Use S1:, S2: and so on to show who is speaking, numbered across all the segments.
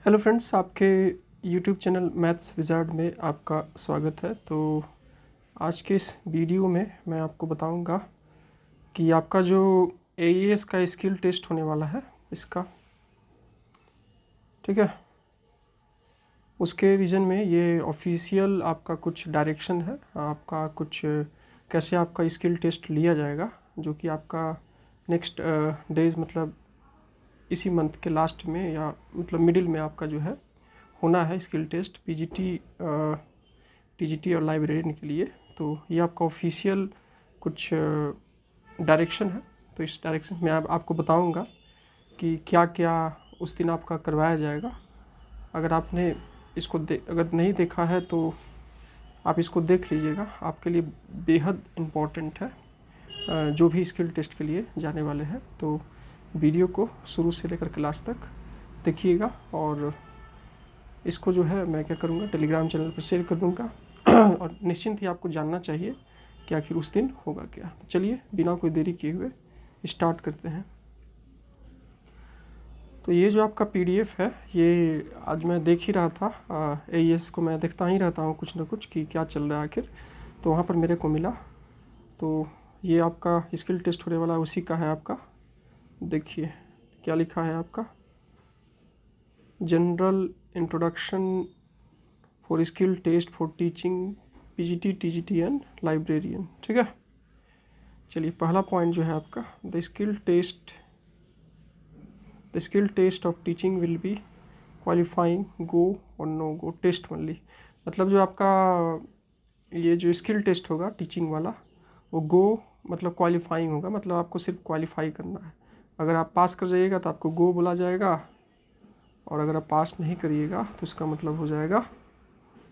S1: Hello friends, आपके YouTube channel maths wizard में आपका स्वागत है। तो आज के इस वीडियो में मैं आपको बताऊंगा कि आपका जो एईएस का स्किल टेस्ट होने वाला है इसका, ठीक है, उसके रीजन में ये ऑफिशियल आपका कुछ डायरेक्शन है, आपका कुछ कैसे आपका स्किल टेस्ट लिया जाएगा, जो कि आपका नेक्स्ट डेज मतलब इसी मंथ के लास्ट में या मतलब मिडिल में आपका जो है होना है स्किल टेस्ट पीजीटी टीजीटी और लाइब्रेरियन के लिए। तो ये आपका ऑफिशियल कुछ डायरेक्शन है। तो इस डायरेक्शन में आपको बताऊंगा कि क्या क्या उस दिन आपका करवाया जाएगा। अगर आपने इसको अगर नहीं देखा है तो आप इसको देख लीजिएगा, आपके लिए बेहद इम्पॉर्टेंट है जो भी स्किल टेस्ट के लिए जाने वाले हैं। तो वीडियो को शुरू से लेकर के लास्ट तक देखिएगा और इसको जो है मैं क्या करूँगा, टेलीग्राम चैनल पर शेयर कर दूँगा और निश्चिंत ही आपको जानना चाहिए कि आखिर उस दिन होगा क्या। तो चलिए बिना कोई देरी किए हुए स्टार्ट करते हैं। तो ये जो आपका पीडीएफ है, ये आज मैं देख ही रहा था, एईएस को मैं देखता ही रहता हूँ कुछ ना कुछ कि क्या चल रहा है आखिर, तो वहाँ पर मेरे को मिला। तो ये आपका स्किल टेस्ट होने वाला उसी का है। आपका देखिए क्या लिखा है, आपका general introduction for skill test for teaching PGT TGT and librarian, ठीक है। चलिए पहला पॉइंट जो है आपका, the skill test of teaching will be qualifying go or no go test only. मतलब जो आपका ये जो स्किल टेस्ट होगा टीचिंग वाला, वो गो मतलब क्वालिफाइंग होगा, मतलब आपको सिर्फ क्वालिफाई करना है। अगर आप पास कर जाइएगा तो आपको गो बोला जाएगा, और अगर आप पास नहीं करिएगा तो इसका मतलब हो जाएगा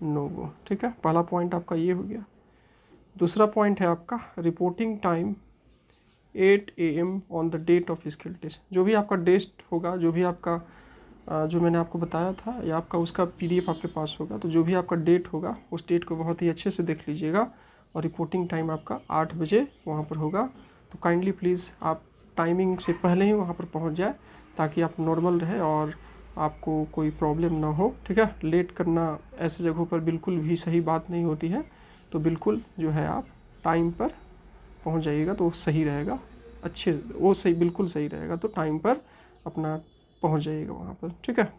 S1: नो गो, ठीक है। पहला पॉइंट आपका ये हो गया। दूसरा पॉइंट है आपका reporting time 8 AM on the date of skill test. जो भी आपका टेस्ट होगा, जो भी आपका जो मैंने आपको बताया था, या आपका उसका पीडीएफ आपके पास होगा, तो जो भी आपका डेट होगा उस डेट को बहुत ही अच्छे से देख लीजिएगा। और रिपोर्टिंग टाइम आपका 8 बजे वहाँ पर होगा। तो काइंडली प्लीज़ आप टाइमिंग से पहले ही वहाँ पर पहुँच जाए, ताकि आप नॉर्मल रहे और आपको कोई प्रॉब्लम ना हो, ठीक है। लेट करना ऐसे जगहों पर बिल्कुल भी सही बात नहीं होती है। तो बिल्कुल जो है आप टाइम पर पहुंच जाइएगा तो सही रहेगा, अच्छे वो सही बिल्कुल सही रहेगा। तो टाइम पर अपना पहुंच जाइएगा वहाँ पर, ठीक है।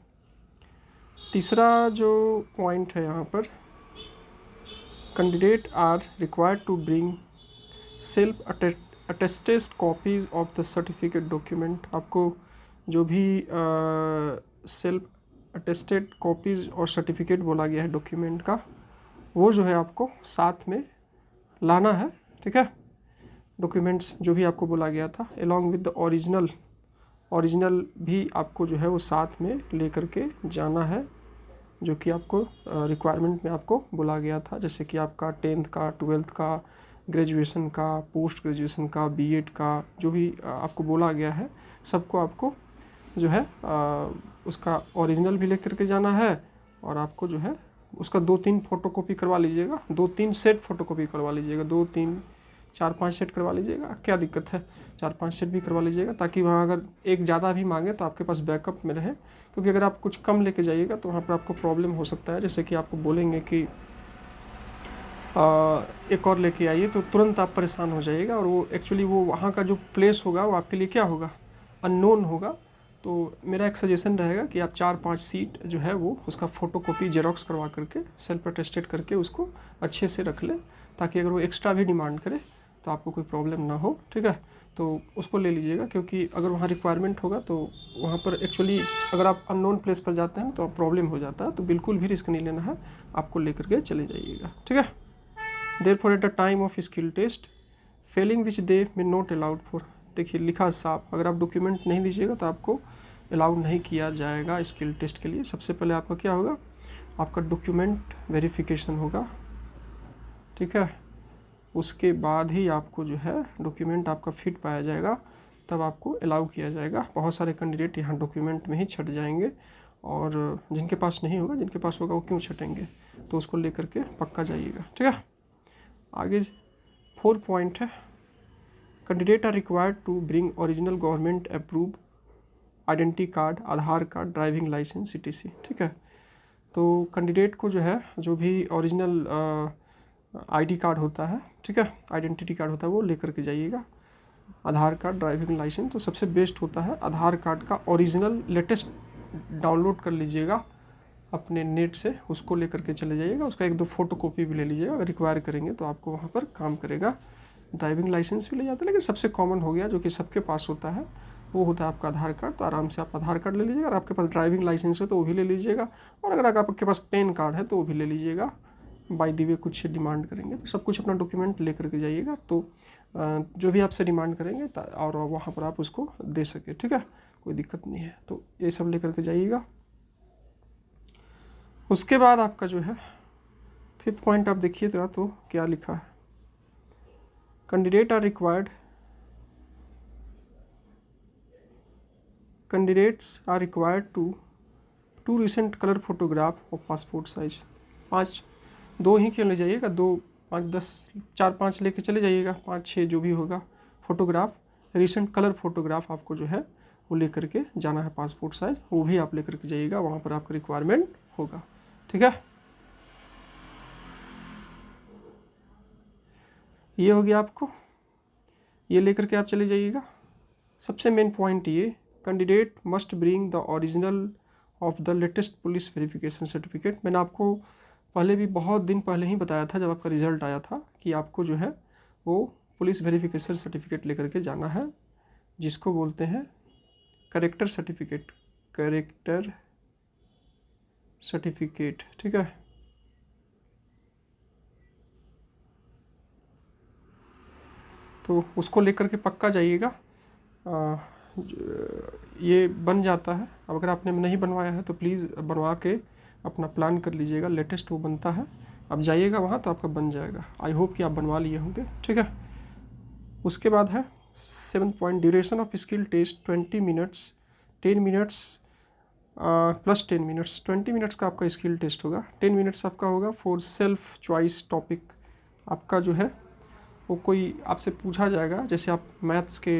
S1: तीसरा जो पॉइंट है यहाँ पर, candidate are required to bring self attested copies of the certificate document. आपको जो भी सेल्फ अटेस्टेड कॉपीज़ और सर्टिफिकेट बोला गया है डॉक्यूमेंट का, वो जो है आपको साथ में लाना है, ठीक है। डॉक्यूमेंट्स जो भी आपको बोला गया था अलॉन्ग विद द ओरिजिनल भी आपको जो है वो साथ में लेकर के जाना है, जो कि आपको रिक्वायरमेंट में आपको बोला गया था। जैसे कि आपका 10th का, 12th का, ग्रेजुएशन का, पोस्ट ग्रेजुएशन का, बीएड का, जो भी आपको बोला गया है, सबको आपको जो है उसका ओरिजिनल भी लेकर के जाना है। और आपको जो है उसका 2-3 फ़ोटोकॉपी करवा लीजिएगा, 2-3 सेट फ़ोटोकॉपी करवा लीजिएगा, 2-3 4-5 सेट करवा लीजिएगा, क्या दिक्कत है, 4-5 सेट भी करवा लीजिएगा, ताकि वहाँ अगर एक ज़्यादा भी मांगे तो आपके पास बैकअप में रहे। क्योंकि अगर आप कुछ कम लेके जाइएगा तो वहाँ पर आपको प्रॉब्लम हो सकता है। जैसे कि आपको बोलेंगे कि एक और लेके आइए, तो तुरंत आप परेशान हो जाइएगा, और वो एक्चुअली वो वहाँ का जो प्लेस होगा वो आपके लिए क्या होगा, अननोन होगा। तो मेरा एक सजेशन रहेगा कि आप 4-5 सीट जो है वो उसका फ़ोटोकॉपी जेरोक्स करवा करके सेल्फ अटेस्टेड करके उसको अच्छे से रख लें, ताकि अगर वो एक्स्ट्रा भी डिमांड करे तो आपको कोई प्रॉब्लम ना हो, ठीक है। तो उसको ले लीजिएगा, क्योंकि अगर वहाँ रिक्वायरमेंट होगा तो वहाँ पर एक्चुअली अगर आप अननोन प्लेस पर जाते हैं तो प्रॉब्लम हो जाता है। तो बिल्कुल भी रिस्क नहीं लेना है, आपको लेकर के चले जाइएगा, ठीक है। Therefore at the time of skill test failing which they may not allowed for, देखिए लिखा साफ, अगर आप डॉक्यूमेंट नहीं दीजिएगा तो आपको अलाउड नहीं किया जाएगा स्किल टेस्ट के लिए। सबसे पहले आपका क्या होगा, आपका डॉक्यूमेंट वेरिफिकेशन होगा, ठीक है। उसके बाद ही आपको जो है डॉक्यूमेंट आपका फिट पाया जाएगा, तब आपको अलाउ किया जाएगा। बहुत सारे कैंडिडेट यहाँ डॉक्यूमेंट में ही छट जाएंगे, और जिनके पास नहीं होगा, जिनके पास होगा वो क्यों छटेंगे। तो उसको लेकर के पक्का जाइएगा, ठीक है। आगे 4 पॉइंट है, candidate are required to bring original government approve identity card, Aadhaar card, driving licence, etc। ठीक है। तो कैंडिडेट को जो है जो भी ओरिजिनल आईडी कार्ड होता है, ठीक है, आइडेंटिटी कार्ड होता है, वो लेकर के जाइएगा। आधार कार्ड, ड्राइविंग लाइसेंस, तो सबसे बेस्ट होता है आधार कार्ड का ओरिजिनल लेटेस्ट डाउनलोड कर लीजिएगा अपने नेट से, उसको लेकर के चले जाइएगा। उसका 1-2 फोटोकॉपी भी ले लीजिएगा, अगर रिक्वायर करेंगे तो आपको वहाँ पर काम करेगा। ड्राइविंग लाइसेंस भी ले जाते हैं, लेकिन सबसे कॉमन हो गया जो कि सबके पास होता है वो होता है आपका आधार कार्ड। तो आराम से आप आधार कार्ड ले लीजिएगा। अगर आपके पास ड्राइविंग लाइसेंस है तो वो भी ले लीजिएगा, और अगर आपके पास पैन कार्ड है तो वो भी ले लीजिएगा। बाय द वे कुछ डिमांड करेंगे तो सब कुछ अपना डॉक्यूमेंट लेकर के जाइएगा, तो जो भी आपसे डिमांड करेंगे और वहाँ पर आप उसको दे सके, ठीक है, कोई दिक्कत नहीं है। तो ये सब लेकर के जाइएगा। उसके बाद आपका जो है 5th पॉइंट आप देखिए तो क्या लिखा है, candidates are required to recent colour photograph of passport size. 2 ही क्यों ले जाइएगा, 2, 5, 10, 4-5 लेके चले जाइएगा, 5-6 जो भी होगा फोटोग्राफ, रिसेंट कलर फोटोग्राफ आपको जो है वो लेकर के जाना है पासपोर्ट साइज, वो भी आप लेकर के जाइएगा, वहाँ पर आपका रिक्वायरमेंट होगा, ठीक है। ये हो गया आपको, ये लेकर के आप चले जाइएगा। सबसे मेन पॉइंट ये, candidate must bring the original of the latest police verification certificate. मैंने आपको पहले भी बहुत दिन पहले ही बताया था जब आपका रिजल्ट आया था कि आपको जो है वो पुलिस वेरिफिकेशन सर्टिफिकेट लेकर के जाना है, जिसको बोलते हैं कैरेक्टर सर्टिफिकेट, ठीक है। तो उसको लेकर के पक्का जाइएगा। ये बन जाता है, अब अगर आपने नहीं बनवाया है तो प्लीज़ बनवा के अपना प्लान कर लीजिएगा, लेटेस्ट वो बनता है। अब जाइएगा वहाँ तो आपका बन जाएगा। आई होप कि आप बनवा लिए होंगे, ठीक है। उसके बाद है 7th point, duration of skill test 20 minutes, 10 minutes plus 10 minutes. 20 minutes का आपका स्किल टेस्ट होगा, 10 मिनट्स आपका होगा फॉर सेल्फ चॉइस टॉपिक। आपका जो है वो कोई आपसे पूछा जाएगा, जैसे आप मैथ्स के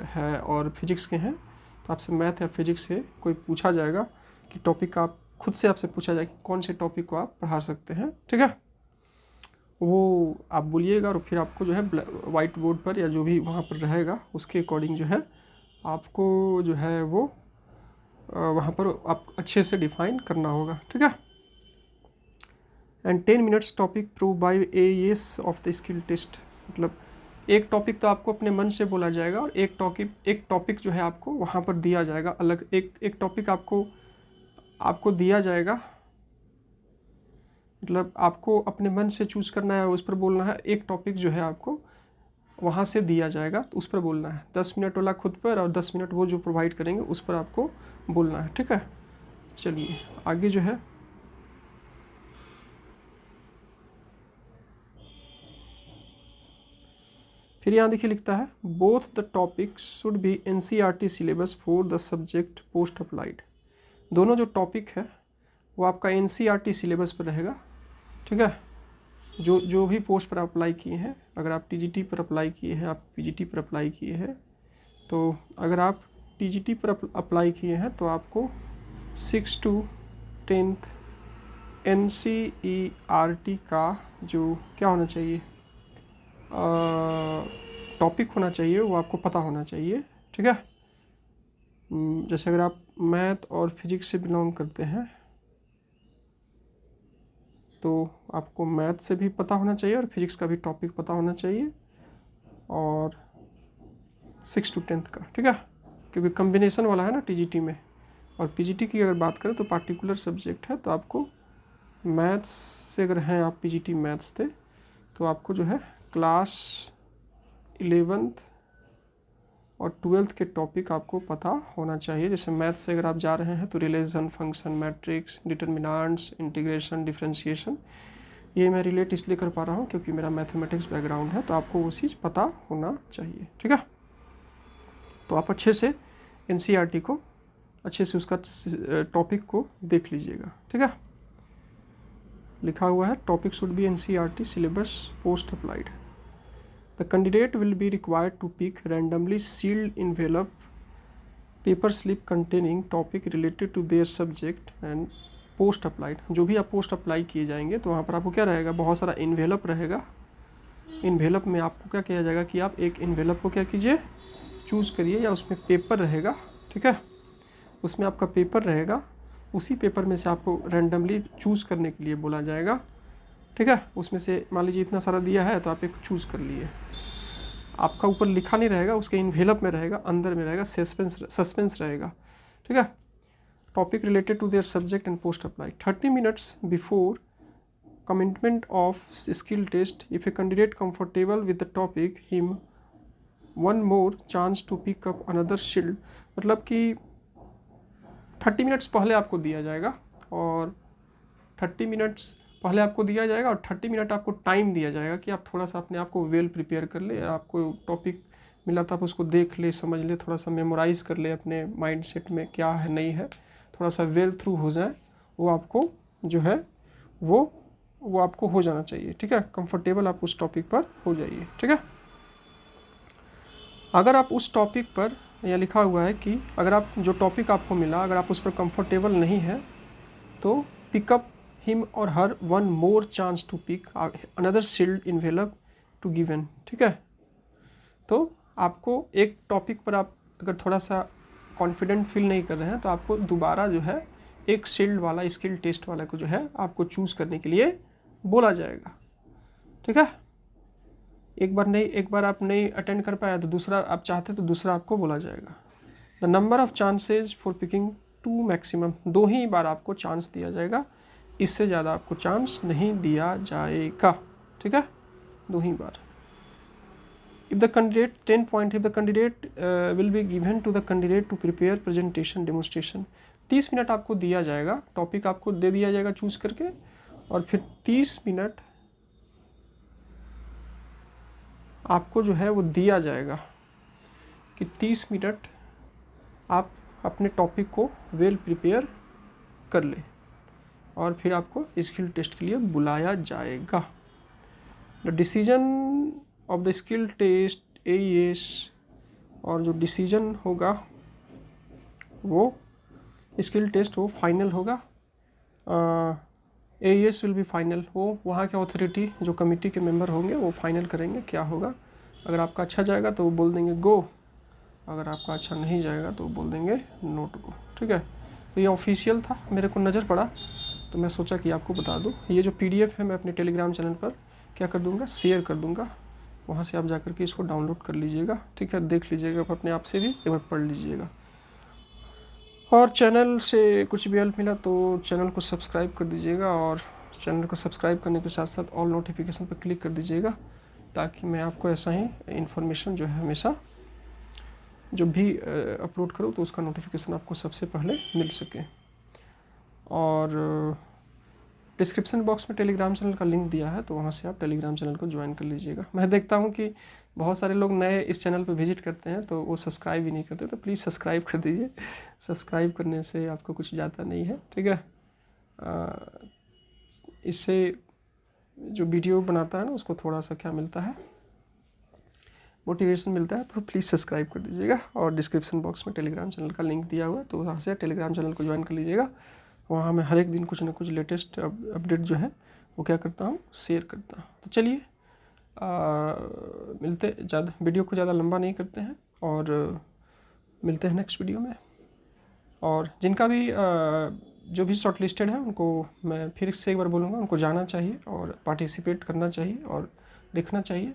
S1: हैं और फिजिक्स के हैं, तो आपसे मैथ या फिजिक्स से कोई पूछा जाएगा कि टॉपिक आप खुद से आपसे पूछा जाए कि कौन से टॉपिक को आप पढ़ा सकते हैं, ठीक है। वो आप बोलिएगा और फिर आपको जो है वाइट बोर्ड पर या जो भी वहाँ पर रहेगा उसके अकॉर्डिंग जो है आपको जो है वो वहाँ पर आप अच्छे से डिफाइन करना होगा, ठीक है। And 10 minutes topic prove by AES of the skill test. मतलब एक टॉपिक तो आपको अपने मन से बोला जाएगा और एक टॉपिक जो है आपको वहाँ पर दिया जाएगा अलग, एक टॉपिक आपको दिया जाएगा, मतलब आपको अपने मन से चूज करना है, उस पर बोलना है। एक टॉपिक जो है आपको वहाँ से दिया जाएगा तो उस पर बोलना है, 10 मिनट वाला खुद पर और 10 मिनट वो जो प्रोवाइड करेंगे उस पर आपको बोलना है, ठीक है। चलिए आगे जो है फिर यहाँ देखिए लिखता है both the topics should be NCERT syllabus for the subject post applied. दोनों जो टॉपिक है वो आपका NCERT सिलेबस पर रहेगा, ठीक है। जो भी पोस्ट पर अप्लाई किए हैं, अगर आप TGT पर अप्लाई किए हैं, आप PGT पर अप्लाई किए हैं, तो अगर आप TGT पर अप्लाई किए हैं तो आपको 6 to 10th NCERT का जो क्या होना चाहिए टॉपिक होना चाहिए, वो आपको पता होना चाहिए, ठीक है। जैसे अगर आप मैथ और फिजिक्स से बिलोंग करते हैं तो आपको मैथ से भी पता होना चाहिए और फिजिक्स का भी टॉपिक पता होना चाहिए, और 6 to 10th का, ठीक है, क्योंकि कम्बिनेशन वाला है ना TGT में। और PGT की अगर बात करें तो पार्टिकुलर सब्जेक्ट है, तो आपको मैथ्स से अगर हैं आप PGT मैथ्स थे तो आपको जो है क्लास 11th और 12th के टॉपिक आपको पता होना चाहिए। जैसे मैथ से अगर आप जा रहे हैं तो relation, function, matrix, determinants, integration, differentiation, ये मैं रिलेट इसलिए कर पा रहा हूँ क्योंकि मेरा मैथमेटिक्स बैकग्राउंड है, तो आपको वो चीज़ पता होना चाहिए, ठीक है। तो आप अच्छे से NCERT को अच्छे से उसका टॉपिक को देख लीजिएगा, ठीक है। लिखा हुआ है topic should be NCERT syllabus post applied. The candidate will be required to pick randomly sealed envelope paper slip containing topic related to their subject and post applied. जो भी आप पोस्ट अप्लाई किए जाएंगे तो वहाँ पर आपको क्या रहेगा, बहुत सारा इन्वेलप रहेगा। इन्वेलप में आपको क्या किया जाएगा कि आप एक इन्वेलप को क्या कीजिए, चूज़ करिए, या उसमें पेपर रहेगा, ठीक है, उसमें आपका पेपर रहेगा, उसी पेपर में से आपको रैंडमली चूज़ करने के लिए बोला जाएगा, ठीक है। उसमें से मान लीजिए इतना सारा दिया है तो आप एक चूज़ कर लिए, आपका ऊपर लिखा नहीं रहेगा, उसके इन्वेलप में रहेगा, अंदर में रहेगा, सस्पेंस रहेगा, ठीक है। Topic related to their subject and post apply 30 minutes before commitment of skill test if a candidate comfortable with the topic him one more chance to pick up another sealed. मतलब कि 30 minutes पहले आपको दिया जाएगा, और 30 minutes पहले आपको दिया जाएगा और 30 मिनट आपको टाइम दिया जाएगा कि आप थोड़ा सा अपने आप को वेल प्रिपेयर कर ले, आपको टॉपिक मिला था आप उसको देख ले, समझ ले, थोड़ा सा मेमोराइज़ कर ले, अपने माइंड सेट में क्या है नहीं है, थोड़ा सा वेल थ्रू हो जाए, वो आपको जो है वो आपको हो जाना चाहिए, ठीक है। कंफर्टेबल आप उस टॉपिक पर हो जाइए, ठीक है। अगर आप उस टॉपिक पर, यहाँ लिखा हुआ है कि अगर आप जो टॉपिक आपको मिला अगर आप उस पर कंफर्टेबल नहीं है तो pick up him or her one more chance to pick another sealed envelope to given, ठीक है। तो आपको एक टॉपिक पर आप अगर थोड़ा सा कॉन्फिडेंट फील नहीं कर रहे हैं तो आपको दोबारा जो है एक सील्ड वाला स्किल टेस्ट वाला को जो है आपको चूज़ करने के लिए बोला जाएगा, ठीक है। एक बार आप नहीं अटेंड कर पाया तो दूसरा आप चाहते तो दूसरा आपको बोला जाएगा। The number of chances for picking 2 maximum, 2 ही बार आपको चांस दिया जाएगा, इससे ज़्यादा आपको चांस नहीं दिया जाएगा, ठीक है, 2 ही बार। If the candidate 10 point if the candidate will be given to the candidate to prepare presentation demonstration. 30 minute आपको दिया जाएगा, टॉपिक आपको दे दिया जाएगा चूज़ करके, और फिर 30 मिनट आपको जो है वो दिया जाएगा कि 30 मिनट आप अपने टॉपिक को वेल प्रिपेयर कर ले, और फिर आपको स्किल टेस्ट के लिए बुलाया जाएगा। The decision of the skill test AES, और जो डिसीजन होगा वो स्किल टेस्ट वो फाइनल होगा, AES विल बी फाइनल, वो वहाँ के अथॉरिटी जो कमेटी के मेंबर होंगे वो फाइनल करेंगे क्या होगा। अगर आपका अच्छा जाएगा तो वो बोल देंगे गो, अगर आपका अच्छा नहीं जाएगा तो वो बोल देंगे नोट गो, ठीक है। तो ये ऑफिशियल था, मेरे को नज़र पड़ा तो मैं सोचा कि आपको बता दूँ। ये जो PDF है मैं अपने टेलीग्राम चैनल पर क्या कर दूँगा, शेयर कर दूँगा, वहाँ से आप जाकर के इसको डाउनलोड कर लीजिएगा, ठीक है, देख लीजिएगा अपने आप से भी, एक बार पढ़ लीजिएगा। और चैनल से कुछ भी हेल्प मिला तो चैनल को सब्सक्राइब कर दीजिएगा, और चैनल को सब्सक्राइब करने के साथ साथ ऑल नोटिफिकेशन पर क्लिक कर दीजिएगा, ताकि मैं आपको ऐसा ही इन्फॉर्मेशन जो है हमेशा जब भी अपलोड करूँ तो उसका नोटिफिकेशन आपको सबसे पहले मिल सके। और डिस्क्रिप्शन बॉक्स में टेलीग्राम चैनल का लिंक दिया है, तो वहाँ से आप टेलीग्राम चैनल को ज्वाइन कर लीजिएगा। मैं देखता हूँ कि बहुत सारे लोग नए इस चैनल पर विजिट करते हैं तो वो सब्सक्राइब ही नहीं करते, तो प्लीज़ सब्सक्राइब कर दीजिए। सब्सक्राइब करने से आपको कुछ जाता नहीं है, ठीक है। इससे जो वीडियो बनाता है ना उसको थोड़ा सा क्या मिलता है, मोटिवेशन मिलता है, तो प्लीज़ सब्सक्राइब कर दीजिएगा। और डिस्क्रिप्शन बॉक्स में टेलीग्राम चैनल का लिंक दिया हुआ है, तो वहाँ से टेलीग्राम चैनल को ज्वाइन कर लीजिएगा। वहाँ मैं हर एक दिन कुछ ना कुछ लेटेस्ट अपडेट जो है वो क्या करता हूँ, शेयर करता हूँ। तो चलिए मिलते, ज़्यादा वीडियो को ज़्यादा लंबा नहीं करते हैं, और मिलते हैं नेक्स्ट वीडियो में। और जिनका भी जो भी शॉर्ट लिस्टेड है उनको मैं फिर से एक बार बोलूँगा, उनको जाना चाहिए और पार्टिसिपेट करना चाहिए और देखना चाहिए।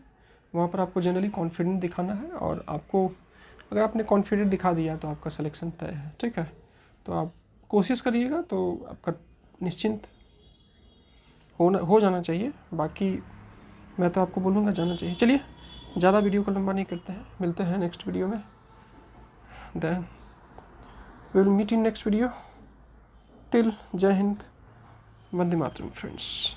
S1: वहाँ पर आपको जनरली कॉन्फिडेंट दिखाना है, और आपको अगर आपने कॉन्फिडेंट दिखा दिया तो आपका सिलेक्शन तय है, ठीक है। तो आप कोशिश करिएगा तो आपका निश्चिंत हो जाना चाहिए। बाकी मैं तो आपको बोलूँगा जाना चाहिए। चलिए ज़्यादा वीडियो को लंबा नहीं करते हैं, मिलते हैं नेक्स्ट वीडियो में। Then we will meet in next video. Till जय हिंद, वंदे मातरम फ्रेंड्स।